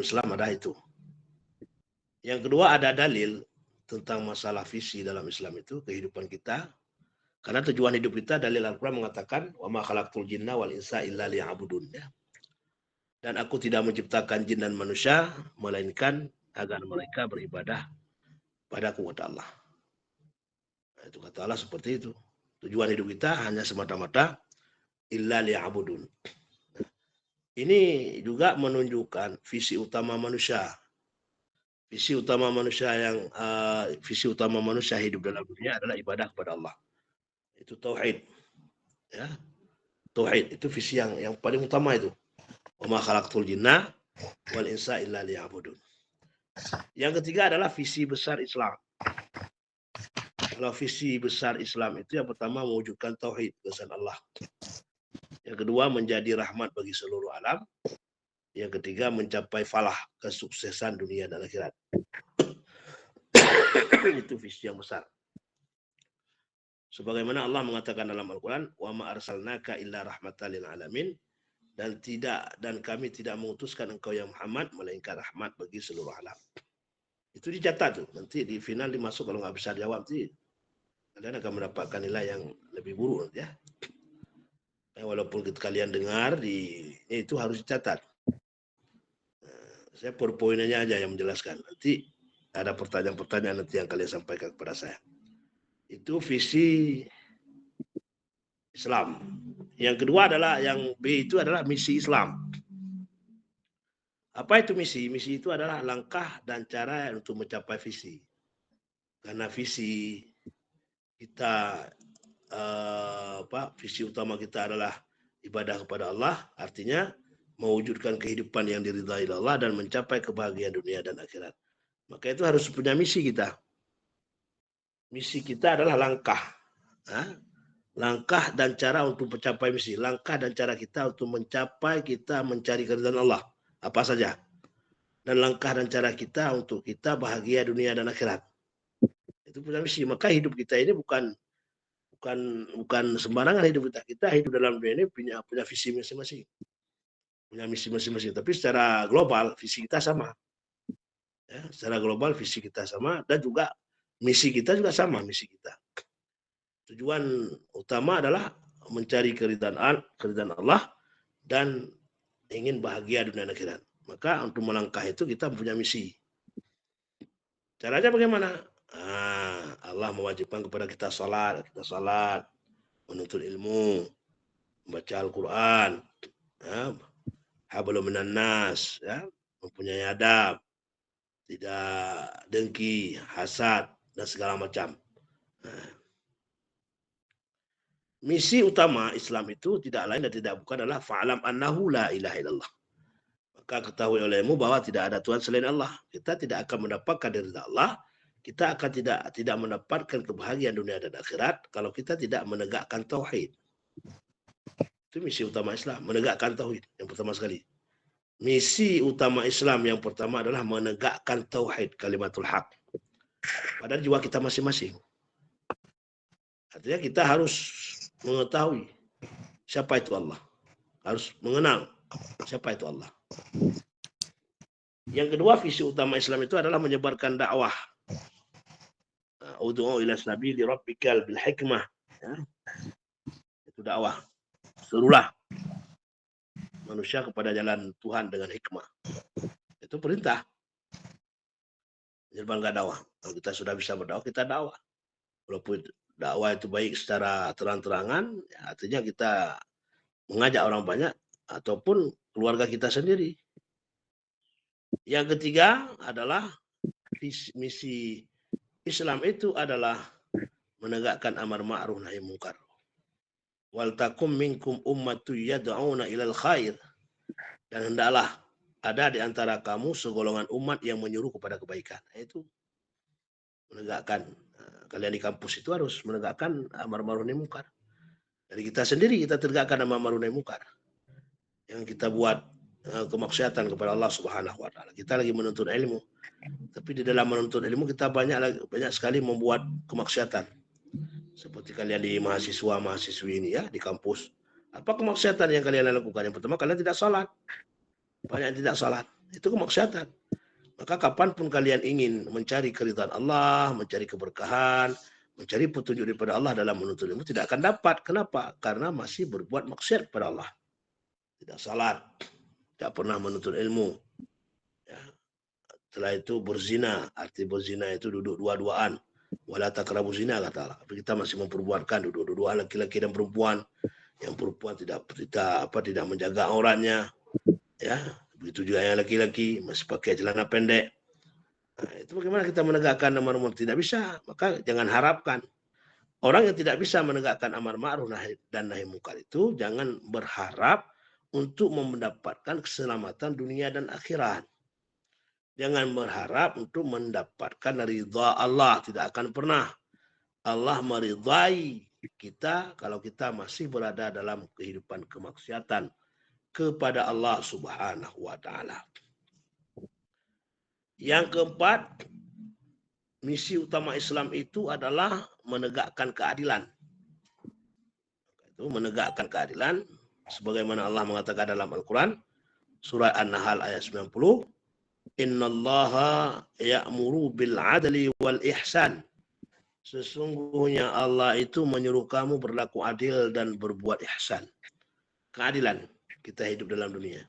Islam ada itu. Yang kedua ada dalil tentang masalah visi dalam Islam itu, kehidupan kita. Karena tujuan hidup kita, dalil Al-Quran mengatakan, wa ma khalaqtul jinna wal insa illa liya'budun. Ya. Dan aku tidak menciptakan jin dan manusia, melainkan agar mereka beribadah padaku, kata Allah. Nah, itu kata Allah seperti itu. Tujuan hidup kita hanya semata-mata illa liya'budun. Nah, ini juga menunjukkan visi utama manusia. Visi utama manusia hidup dalam dunia adalah ibadah kepada Allah. Itu tauhid. Ya. Tauhid itu visi yang paling utama itu. Wa ma khalaqtul jinna wal insa illa liya'budun. Yang ketiga adalah visi besar Islam. Kalau visi besar Islam itu yang pertama mewujudkan tauhid keesaan Allah. Yang kedua menjadi rahmat bagi seluruh alam. Yang ketiga mencapai falah, kesuksesan dunia dan akhirat. Itu visi yang besar. Sebagaimana Allah mengatakan dalam Al-Quran, wa ma arsalnaka illa rahmatan lil alamin, dan kami tidak mengutuskan engkau ya Muhammad melainkan rahmat bagi seluruh alam. Itu dicatat tuh. Nanti di final dimasuk, kalau nggak bisa jawab sih kalian akan mendapatkan nilai yang lebih buruk ya. Walaupun kalian dengar itu harus dicatat. Saya poin-poinnya aja yang menjelaskan. Nanti ada pertanyaan-pertanyaan nanti yang kalian sampaikan kepada saya. Itu visi Islam. Yang kedua adalah, yang B itu adalah misi Islam. Apa itu misi? Misi itu adalah langkah dan cara untuk mencapai visi. Karena visi kita, visi utama kita adalah ibadah kepada Allah, artinya mewujudkan kehidupan yang diridhai Allah dan mencapai kebahagiaan dunia dan akhirat. Maka itu harus punya misi kita. Misi kita adalah langkah. Langkah dan cara untuk mencapai misi. Langkah dan cara kita untuk kita mencari keridhaan Allah. Apa saja. Dan langkah dan cara kita untuk kita bahagia dunia dan akhirat. Itu punya misi. Maka hidup kita ini bukan sembarangan hidup kita. Kita hidup dalam dunia ini punya visi masing-masing. Punya misi masing-masing. Tapi secara global visi kita sama. Ya, secara global visi kita sama, dan juga misi kita juga sama, misi kita. Tujuan utama adalah mencari keridhaan Allah dan ingin bahagia dunia dan akhirat. Maka untuk melangkah itu kita punya misi. Caranya bagaimana? Allah mewajibkan kepada kita salat, menuntut ilmu, membaca Al-Quran, hablum minan nas, ya, mempunyai adab, tidak dengki, hasad, dan segala macam. Misi utama Islam itu tidak lain dan tidak bukan adalah fa'alam annahu la ilaha illallah. Maka ketahui olehmu bahwa tidak ada Tuhan selain Allah. Kita tidak akan mendapatkan ridha Allah. Kita akan tidak mendapatkan kebahagiaan dunia dan akhirat kalau kita tidak menegakkan tauhid. Itu misi utama Islam, menegakkan tauhid yang pertama sekali. Misi utama Islam yang pertama adalah menegakkan tauhid, kalimatul haq, pada jiwa kita masing-masing. Artinya kita harus mengetahui siapa itu Allah. Harus mengenal siapa itu Allah. Yang kedua, visi utama Islam itu adalah menyebarkan dakwah. Ud'u ila sabili rabbikal bil hikmah. Ya. Itu dakwah. Serulah manusia kepada jalan Tuhan dengan hikmah. Itu perintah. Menyebarkan dakwah. Kalau kita sudah bisa berdakwah, kita dakwah. Walaupun dakwah itu baik secara terang-terangan, ya, artinya kita mengajak orang banyak ataupun keluarga kita sendiri. Yang ketiga adalah misi Islam itu adalah menegakkan amar ma'ruf nahi munkar. Wal takum minkum ummatu yad'una ilal khair. Dan hendaklah ada di antara kamu segolongan umat yang menyuruh kepada kebaikan. Itu menegakkan. Kalian di kampus itu harus menegakkan amar ma'ruf nahi munkar. Dari kita sendiri kita tegakkan amar ma'ruf nahi munkar. Yang kita buat kemaksiatan kepada Allah Subhanahu wa taala. Kita lagi menuntut ilmu. Tapi di dalam menuntut ilmu kita banyak sekali membuat kemaksiatan. Seperti kalian di mahasiswi ini ya, di kampus. Apa kemaksiatan yang kalian lakukan? Yang pertama, kalian tidak salat. Banyak yang tidak salat. Itu kemaksiatan. Maka kapanpun kalian ingin mencari keridhaan Allah, mencari keberkahan, mencari petunjuk daripada Allah dalam menuntut ilmu, tidak akan dapat. Kenapa? Karena masih berbuat maksiat kepada Allah. Tidak salat, tidak pernah menuntut ilmu. Ya. Setelah itu berzina, arti berzina itu duduk dua-duaan. Wala taqrabu zina kata Allah. Tapi kita masih memperbuatkan duduk-duaan laki-laki dan perempuan. Yang perempuan tidak menjaga auratnya, ya. Begitu juga yang laki-laki masih pakai celana pendek. Nah, itu bagaimana kita menegakkan amar ma'ruf? Tidak bisa. Maka jangan harapkan. Orang yang tidak bisa menegakkan amar ma'ruf dan nahi munkar itu jangan berharap untuk mendapatkan keselamatan dunia dan akhirat. Jangan berharap untuk mendapatkan ridha Allah. Tidak akan pernah Allah meridai kita kalau kita masih berada dalam kehidupan kemaksiatan kepada Allah Subhanahu wa taala. Yang keempat, misi utama Islam itu adalah menegakkan keadilan. Itu menegakkan keadilan sebagaimana Allah mengatakan dalam Al-Qur'an surah An-Nahl ayat 90, innallaha ya'muru bil 'adli wal ihsan. Sesungguhnya Allah itu menyuruh kamu berlaku adil dan berbuat ihsan. Keadilan kita hidup dalam dunia.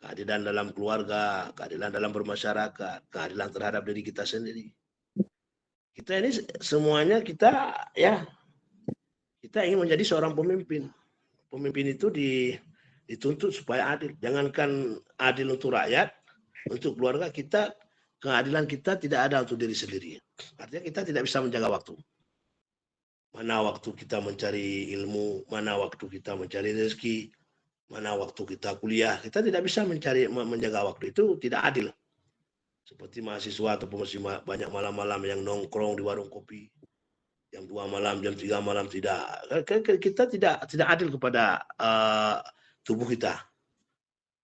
Keadilan dalam keluarga, keadilan dalam bermasyarakat, keadilan terhadap diri kita sendiri. Kita ini semuanya kita ingin menjadi seorang pemimpin. Pemimpin itu dituntut supaya adil. Jangankan adil untuk rakyat, untuk keluarga kita, keadilan kita tidak ada untuk diri sendiri. Artinya kita tidak bisa menjaga waktu. Mana waktu kita mencari ilmu, mana waktu kita mencari rezeki, mana waktu kita kuliah. Kita tidak bisa menjaga waktu, itu tidak adil. Seperti mahasiswa ataupun masih banyak malam-malam yang nongkrong di warung kopi. Jam 2 malam, jam 3 malam, tidak. Kita tidak adil kepada tubuh kita.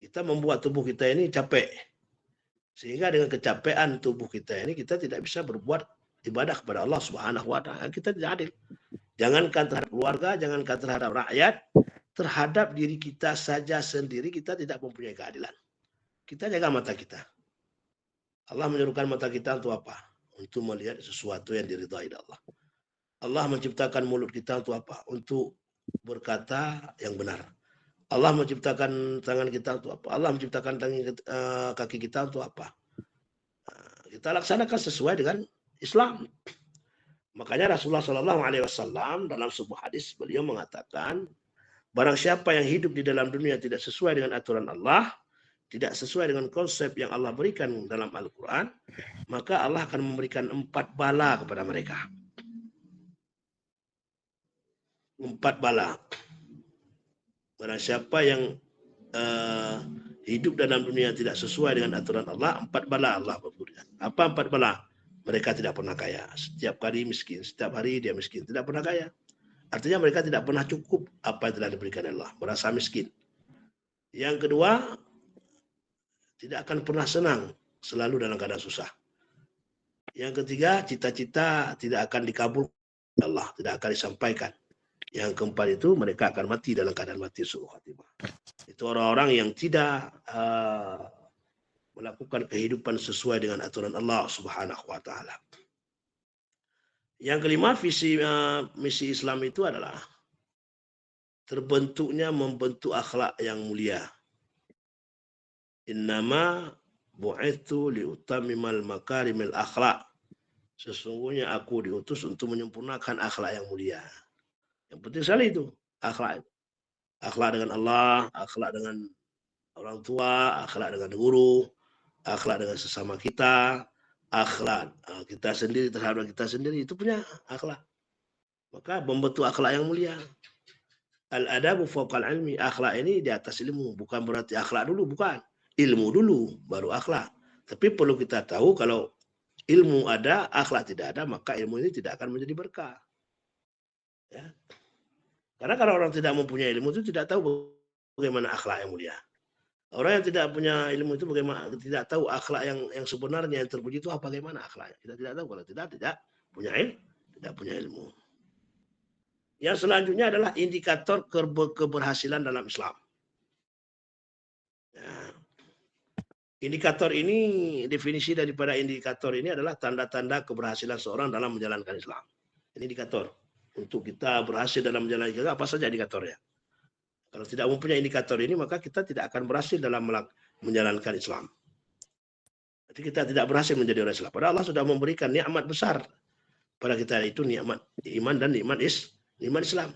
Kita membuat tubuh kita ini capek. Sehingga dengan kecapean tubuh kita ini kita tidak bisa berbuat ibadah kepada Allah Subhanahu wa taala. Kita tidak adil. Jangankan terhadap keluarga, jangankan terhadap rakyat, terhadap diri kita saja sendiri kita tidak mempunyai keadilan. Kita jaga mata kita. Allah menyuruhkan mata kita untuk apa? Untuk melihat sesuatu yang diridhai Allah. Allah menciptakan mulut kita untuk apa? Untuk berkata yang benar. Allah menciptakan tangan kita untuk apa? Allah menciptakan kaki kita untuk apa? Kita laksanakan sesuai dengan Islam. Makanya Rasulullah SAW dalam sebuah hadis beliau mengatakan, barang siapa yang hidup di dalam dunia tidak sesuai dengan aturan Allah, tidak sesuai dengan konsep yang Allah berikan dalam Al-Quran, maka Allah akan memberikan 4 bala kepada mereka. 4 bala. Barang siapa yang hidup dalam dunia tidak sesuai dengan aturan Allah, 4 bala Allah berikan. Apa 4 bala? Mereka tidak pernah kaya. Setiap hari miskin. Setiap hari dia miskin. Tidak pernah kaya. Artinya mereka tidak pernah cukup apa yang telah diberikan Allah. Merasa miskin. Yang kedua, tidak akan pernah senang. Selalu dalam keadaan susah. Yang ketiga, cita-cita tidak akan dikabulkan Allah. Tidak akan disampaikan. Yang keempat itu, mereka akan mati dalam keadaan mati su'ul khatimah. Itu orang-orang yang tidak melakukan kehidupan sesuai dengan aturan Allah Subhanahu wa taala. Yang kelima, misi Islam itu adalah terbentuknya membentuk akhlak yang mulia. Innama bu'itsu liutammimal makarimil akhlak. Sesungguhnya aku diutus untuk menyempurnakan akhlak yang mulia. Yang penting sekali itu, akhlak. Akhlak dengan Allah, akhlak dengan orang tua, akhlak dengan guru, akhlak dengan sesama kita, akhlak kita sendiri terhadap kita sendiri, itu punya akhlak. Maka membentuk akhlak yang mulia. Al-adabu fawqal ilmi, akhlak ini di atas ilmu, bukan berarti akhlak dulu, bukan. Ilmu dulu, baru akhlak. Tapi perlu kita tahu kalau ilmu ada, akhlak tidak ada, maka ilmu ini tidak akan menjadi berkah. Ya. Karena kalau orang tidak mempunyai ilmu itu tidak tahu bagaimana akhlak yang mulia. Orang yang tidak punya ilmu itu bagaimana, tidak tahu akhlak yang sebenarnya yang terpuji itu apa, bagaimana akhlaknya. Kita tidak tahu kalau tidak punya ilmu. Yang selanjutnya adalah indikator keberhasilan dalam Islam. Ya. Indikator ini, definisi daripada indikator ini adalah tanda-tanda keberhasilan seorang dalam menjalankan Islam. Ini indikator. Untuk kita berhasil dalam menjalankan Islam, apa saja indikatornya? Kalau tidak mempunyai indikator ini, maka kita tidak akan berhasil dalam menjalankan Islam. Jadi kita tidak berhasil menjadi orang Islam. Padahal Allah sudah memberikan nikmat besar pada kita, itu nikmat iman dan nikmat Islam.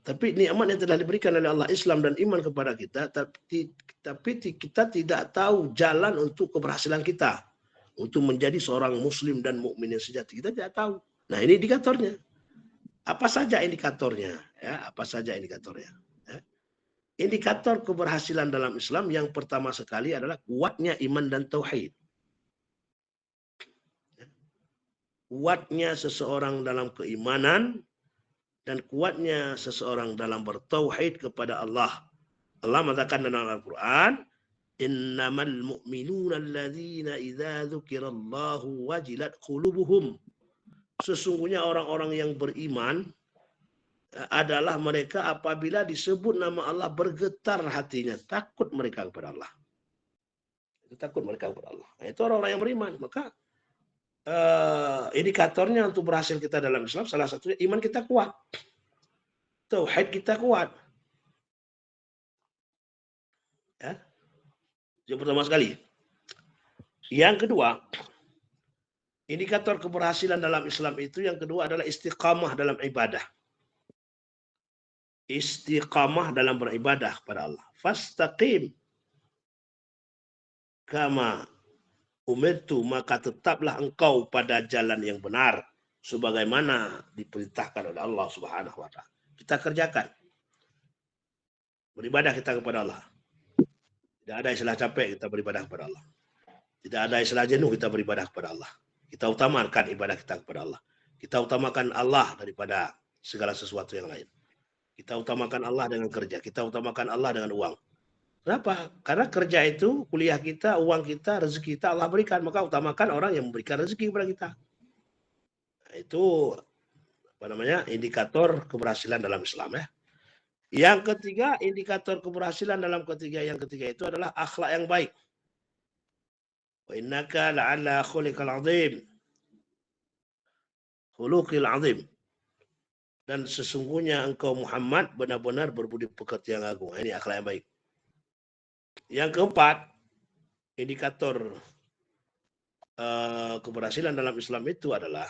Tapi nikmat yang telah diberikan oleh Allah, Islam dan iman kepada kita, tapi kita tidak tahu jalan untuk keberhasilan kita untuk menjadi seorang muslim dan mukmin yang sejati. Kita tidak tahu. Nah, ini indikatornya. Apa saja indikatornya? Ya, apa saja indikatornya? Ya. Indikator keberhasilan dalam Islam yang pertama sekali adalah kuatnya iman dan tauhid. Kuatnya seseorang dalam keimanan dan kuatnya seseorang dalam bertauhid kepada Allah. Allah mengatakan dalam Al-Quran, innamal mu'minuna alladzina idza dzukirallahu wajilat qulubuhum. Sesungguhnya orang-orang yang beriman adalah mereka apabila disebut nama Allah bergetar hatinya, takut mereka kepada Allah. Takut mereka kepada Allah. Itu orang-orang yang beriman. Maka indikatornya untuk berhasil kita dalam Islam salah satunya iman kita kuat, tauhid kita kuat. Ya. Yang pertama sekali. Yang kedua, indikator keberhasilan dalam Islam itu yang kedua adalah istiqamah dalam ibadah. Istiqamah dalam beribadah kepada Allah. Fastaqim kama umirtu, maka tetaplah engkau pada jalan yang benar sebagaimana diperintahkan oleh Allah Subhanahu wa taala. Kita kerjakan. Beribadah kita kepada Allah. Tidak ada istilah capek kita beribadah kepada Allah. Tidak ada istilah jenuh kita beribadah kepada Allah. Kita utamakan ibadah kita kepada Allah. Kita utamakan Allah daripada segala sesuatu yang lain. Kita utamakan Allah dengan kerja. Kita utamakan Allah dengan uang. Kenapa? Karena kerja itu, kuliah kita, uang kita, rezeki kita Allah berikan. Maka utamakan orang yang memberikan rezeki kepada kita. Nah, itu indikator keberhasilan dalam Islam ya. Yang ketiga, indikator keberhasilan dalam yang ketiga itu adalah akhlak yang baik. Wa innaka la'ala khuliqal azim. Khuluqil azim. Dan sesungguhnya engkau Muhammad benar-benar berbudi pekerti yang agung. Ini akhlak yang baik. Yang keempat, indikator keberhasilan dalam Islam itu adalah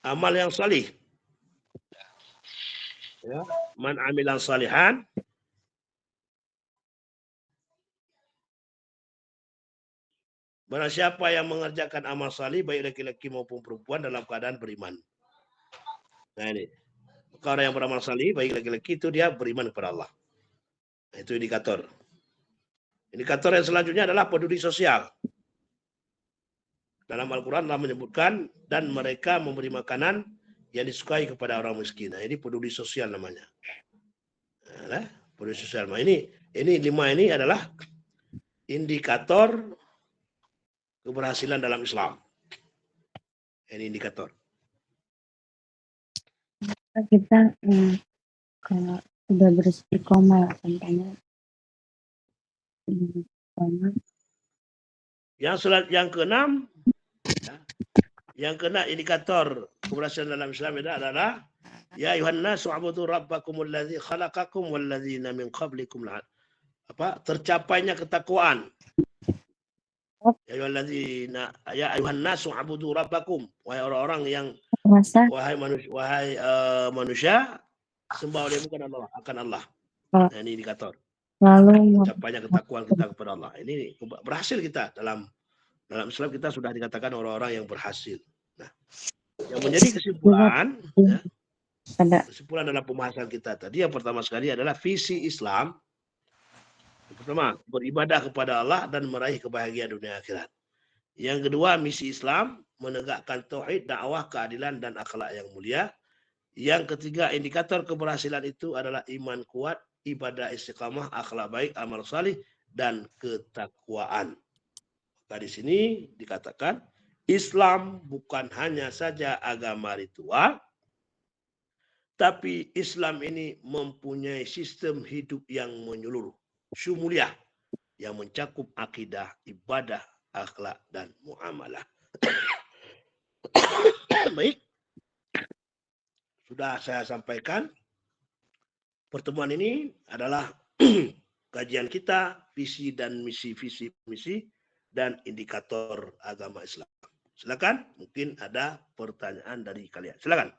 amal yang salih. Ya. Man amilan salihan barang siapa yang mengerjakan amal salih baik laki-laki maupun perempuan dalam keadaan beriman. Nah ini. Orang yang beramal salih baik laki-laki itu dia beriman kepada Allah. Nah, itu indikator. Indikator yang selanjutnya adalah peduli sosial. Dalam Al-Quran Allah menyebutkan dan mereka memberi makanan yang disukai kepada orang miskin. Nah, ini peduli sosial namanya. Nah, peduli sosial. Nah, ini 5 ini adalah indikator keberhasilan dalam Islam. Ini indikator. Kita kalau sudah beristiqomah contohnya yang keenam, indikator keberhasilan dalam Islam adalah ya ayuhan nasu ubudu rabbakumul ladzi khalaqakum wal ladzina min qablikum tercapainya ketakwaan. Ya ayuhan nasu ubudu rabbakum, wahai orang-orang yang wahai manusia sembah oleh bukan Allah, akan Allah. Nah, ini indikator. Lalu capainya ketakwaan kita kepada Allah. Ini berhasil kita dalam Islam, kita sudah dikatakan orang-orang yang berhasil. Nah, yang menjadi kesimpulan dalam pembahasan kita tadi, yang pertama sekali adalah visi Islam. Yang pertama, beribadah kepada Allah dan meraih kebahagiaan dunia akhirat. Yang kedua, misi Islam menegakkan tauhid, dakwah, keadilan dan akhlak yang mulia. Yang ketiga, indikator keberhasilan itu adalah iman kuat, ibadah istiqamah, akhlak baik, amal salih, dan ketakwaan. Maka di sini dikatakan Islam bukan hanya saja agama ritual, Tapi Islam ini mempunyai sistem hidup yang menyeluruh, syumuliah, yang mencakup akidah, ibadah, akhlak, dan muamalah. Baik, sudah saya sampaikan. Pertemuan ini adalah kajian kita, visi dan misi, dan indikator agama Islam. Silakan, mungkin ada pertanyaan dari kalian. Silakan.